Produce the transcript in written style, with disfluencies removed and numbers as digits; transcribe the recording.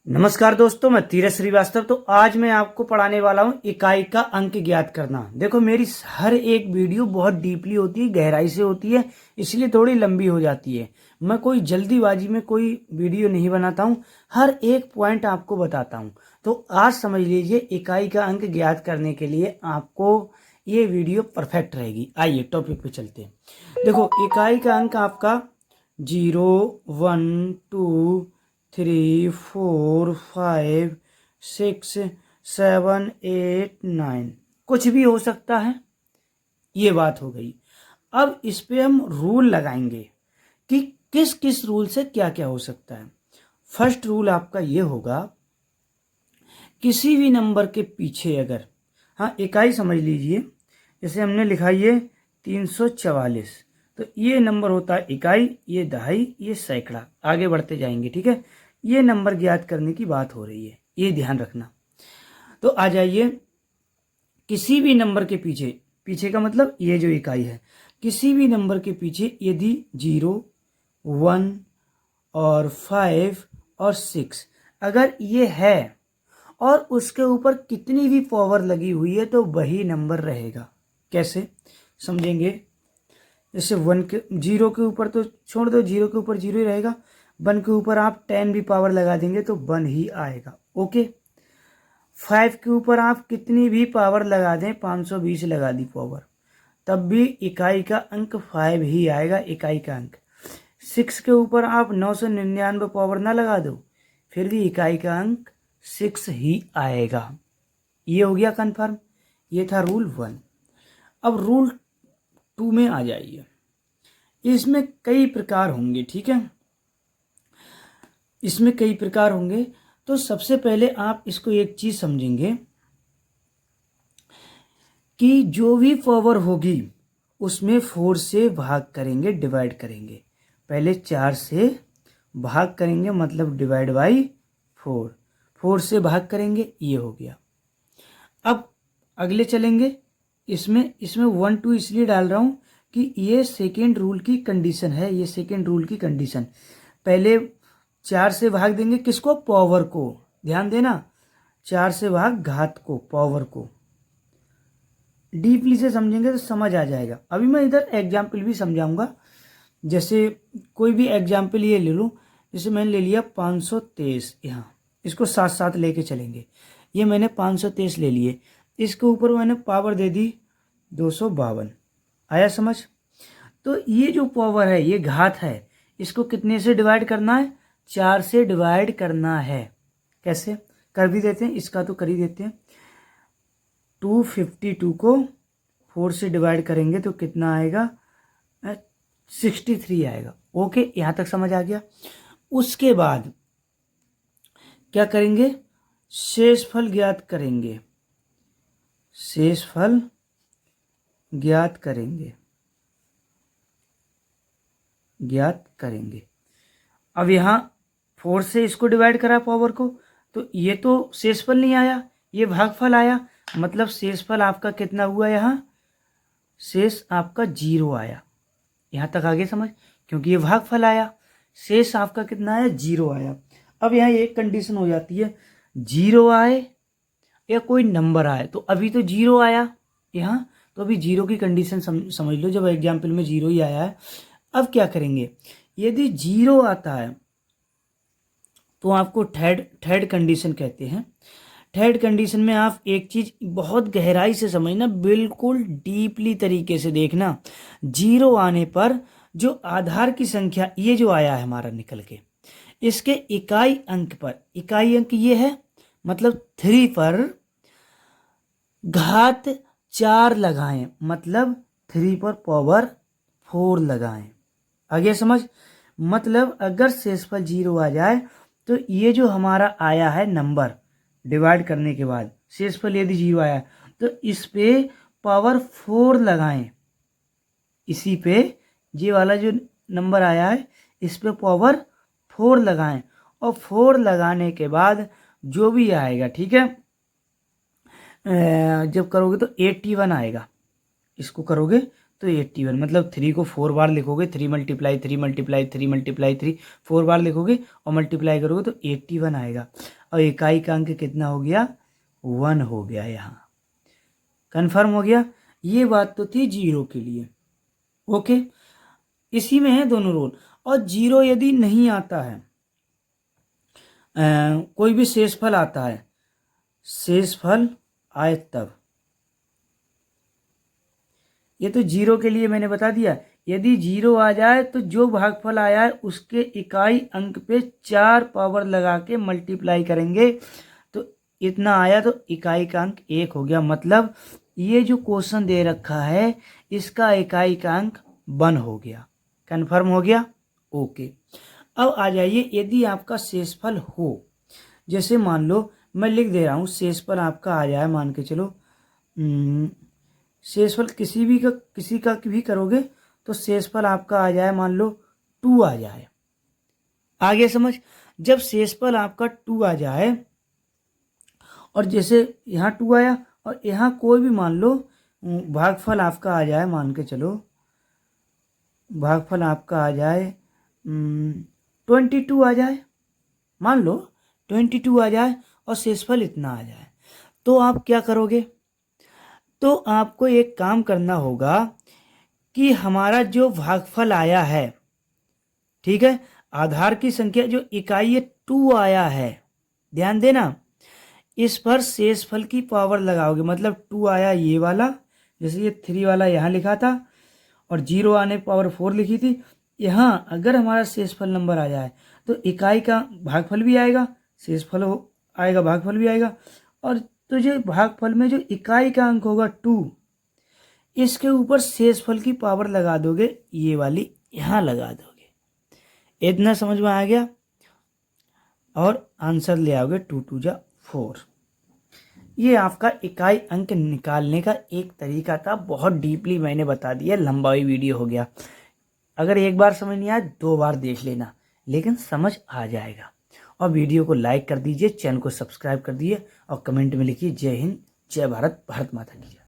नमस्कार दोस्तों, मैं धीरज श्रीवास्तव। तो आज मैं आपको पढ़ाने वाला हूं इकाई का अंक ज्ञात करना। देखो, मेरी हर एक वीडियो बहुत डीपली होती है, गहराई से होती है, इसलिए थोड़ी लंबी हो जाती है। मैं कोई जल्दीबाजी में कोई वीडियो नहीं बनाता हूं, हर एक पॉइंट आपको बताता हूं। तो आज समझ लीजिए, इकाई का अंक ज्ञात करने के लिए आपको ये वीडियो परफेक्ट रहेगी। आइए टॉपिक पे चलते हैं। देखो, इकाई का अंक आपका 0, 1, 2, 3, 4, 5, 6, 7, 8, 9 कुछ भी हो सकता है। ये बात हो गई। अब इस पे हम रूल लगाएंगे कि किस किस रूल से क्या क्या हो सकता है। फर्स्ट रूल आपका ये होगा, किसी भी नंबर के पीछे अगर, हाँ इकाई समझ लीजिए, जैसे हमने लिखा ये 344, तो ये नंबर होता है इकाई, ये दहाई, ये सैकड़ा। आगे बढ़ते जाएंगे, ठीक है। ये नंबर ज्ञात करने की बात हो रही है, ये ध्यान रखना। तो आ जाइए, किसी भी नंबर के पीछे, पीछे का मतलब ये जो इकाई है, किसी भी नंबर के पीछे यदि 0, 1 और 5 और 6 अगर ये है और उसके ऊपर कितनी भी पावर लगी हुई है तो वही नंबर रहेगा। कैसे समझेंगे? जैसे 1 के 0 के ऊपर तो छोड़ दो, 0 के ऊपर 0 ही रहेगा। 1 के ऊपर आप 10 भी पावर लगा देंगे तो 1 ही आएगा। ओके। 5 के ऊपर आप कितनी भी पावर लगा दें, 520 लगा दी पावर, तब भी इकाई का अंक 5 ही आएगा, इकाई का अंक। 6 के ऊपर आप 999 पावर ना लगा दो, फिर भी इकाई का अंक 6 ही आएगा। ये हो गया कंफर्म। ये था रूल 1। अब रूल 2 में आ जाइए। इसमें कई प्रकार होंगे, ठीक है। इसमें कई प्रकार होंगे। तो सबसे पहले आप इसको एक चीज समझेंगे कि जो भी पावर होगी उसमें 4 से भाग करेंगे, डिवाइड करेंगे। पहले 4 से भाग करेंगे, मतलब डिवाइड बाई 4। 4 से भाग करेंगे, ये हो गया। अब अगले चलेंगे। इसमें 1 2 इसलिए डाल रहा हूं कि ये सेकेंड रूल की कंडीशन है। ये सेकेंड रूल की कंडीशन, पहले 4 से भाग देंगे किसको? पावर को। ध्यान देना, 4 से भाग घात को, पावर को। डीपली से समझेंगे तो समझ आ जाएगा। अभी मैं इधर एग्जाम्पल भी समझाऊंगा। जैसे कोई भी एग्जाम्पल ये ले लो, जैसे मैंने ले लिया 523, यहाँ इसको साथ साथ लेके चलेंगे। ये मैंने 523 ले लिए, इसके ऊपर मैंने पावर दे दी 252। आया समझ? तो ये जो पावर है ये घात है, इसको कितने से डिवाइड करना है? 4 से डिवाइड करना है। कैसे कर भी देते हैं, इसका तो कर ही देते हैं। 252 को 4 से डिवाइड करेंगे तो कितना आएगा? 63 आएगा। ओके, यहां तक समझ आ गया। उसके बाद क्या करेंगे? शेषफल ज्ञात करेंगे। शेषफल ज्ञात करेंगे, ज्ञात करेंगे। अब यहां 4 से इसको डिवाइड करा पावर को, तो ये तो शेषफल नहीं आया, ये भागफल आया। मतलब शेषफल आपका कितना हुआ? यहाँ शेष आपका 0 आया। यहां तक आगे समझ, क्योंकि ये भागफल आया। शेष आपका कितना आया? 0 आया। अब यहाँ एक कंडीशन हो जाती है, 0 आए या कोई नंबर आए। तो अभी तो 0 आया यहाँ, तो अभी 0 की कंडीशन समझ लो। जब एग्जाम्पल में 0 ही आया है, अब क्या करेंगे? यदि 0 आता है तो आपको थर्ड कंडीशन कहते हैं। थर्ड कंडीशन में आप एक चीज बहुत गहराई से समझना, बिल्कुल डीपली तरीके से देखना। 0 आने पर जो आधार की संख्या ये जो आया है हमारा निकल के, इसके इकाई अंक पर, इकाई अंक ये है मतलब 3 पर घात 4 लगाएं, मतलब 3 पर पावर 4 लगाएं। आगे समझ? मतलब अगर शेषफल 0 आ जाए तो ये जो हमारा आया है नंबर डिवाइड करने के बाद, शेषफल यदि 0 आया तो इस पे पावर 4 लगाएं। इसी पे ये वाला जो नंबर आया है इस पे पावर 4 लगाएं, और 4 लगाने के बाद जो भी आएगा, ठीक है, जब करोगे तो 81 आएगा। इसको करोगे तो 81, मतलब 3 को 4 बार लिखोगे, 3 मल्टीप्लाई 3 मल्टीप्लाई 3 मल्टीप्लाई 3, 4 बार लिखोगे और मल्टीप्लाई करोगे तो 81 आएगा। और इकाई का अंक कितना हो गया, 1 हो गया। यहाँ कन्फर्म हो गया। ये बात तो थी जीरो के लिए। ओके, इसी में है दोनों रूल। और जीरो यदि नहीं आता है, कोई भी शेषफल आता है, शेषफल आए तब, ये तो जीरो के लिए मैंने बता दिया। यदि जीरो आ जाए तो जो भागफल आया है उसके इकाई अंक पे 4 पावर लगा के मल्टीप्लाई करेंगे, तो इतना आया तो इकाई का अंक 1 हो गया। मतलब ये जो क्वेश्चन दे रखा है इसका इकाई का अंक 1 हो गया। कन्फर्म हो गया। ओके, अब आ जाइए, यदि आपका शेषफल हो, जैसे मान लो मैं लिख दे रहा हूँ, शेषफल आपका आ जाए, मान के चलो शेषफल किसी का भी करोगे तो शेषफल आपका आ जाए, मान लो 2 आ जाए। आगे समझ, जब शेषफल आपका 2 आ जाए और जैसे यहाँ 2 आया और यहाँ कोई भी मान लो भागफल आपका आ जाए, मान के चलो भागफल आपका आ जाए 22 आ जाए, मान लो 22 आ जाए और शेषफल इतना आ जाए, तो आप क्या करोगे? तो आपको एक काम करना होगा कि हमारा जो भागफल आया है, ठीक है, आधार की संख्या जो इकाई है 2 आया है, ध्यान देना, इस पर शेषफल की पावर लगाओगे। मतलब 2 आया ये वाला, जैसे ये 3 वाला यहाँ लिखा था और 0 आने पावर 4 लिखी थी। यहाँ अगर हमारा शेषफल नंबर आ जाए तो इकाई का भागफल भी आएगा, शेषफल आएगा, भागफल भी आएगा। और तो जो भागफल में जो इकाई का अंक होगा 2, इसके ऊपर शेषफल की पावर लगा दोगे, ये वाली यहाँ लगा दोगे। इतना समझ में आ गया? और आंसर ले आओगे 2 2 जा 4। ये आपका इकाई अंक निकालने का एक तरीका था, बहुत डीपली मैंने बता दिया, लंबा ही वीडियो हो गया। अगर एक बार समझ नहीं आया 2 बार देख लेना, लेकिन समझ आ जाएगा। और वीडियो को लाइक कर दीजिए, चैनल को सब्सक्राइब कर दीजिए और कमेंट में लिखिए जय हिंद, जय भारत, भारत माता की जय।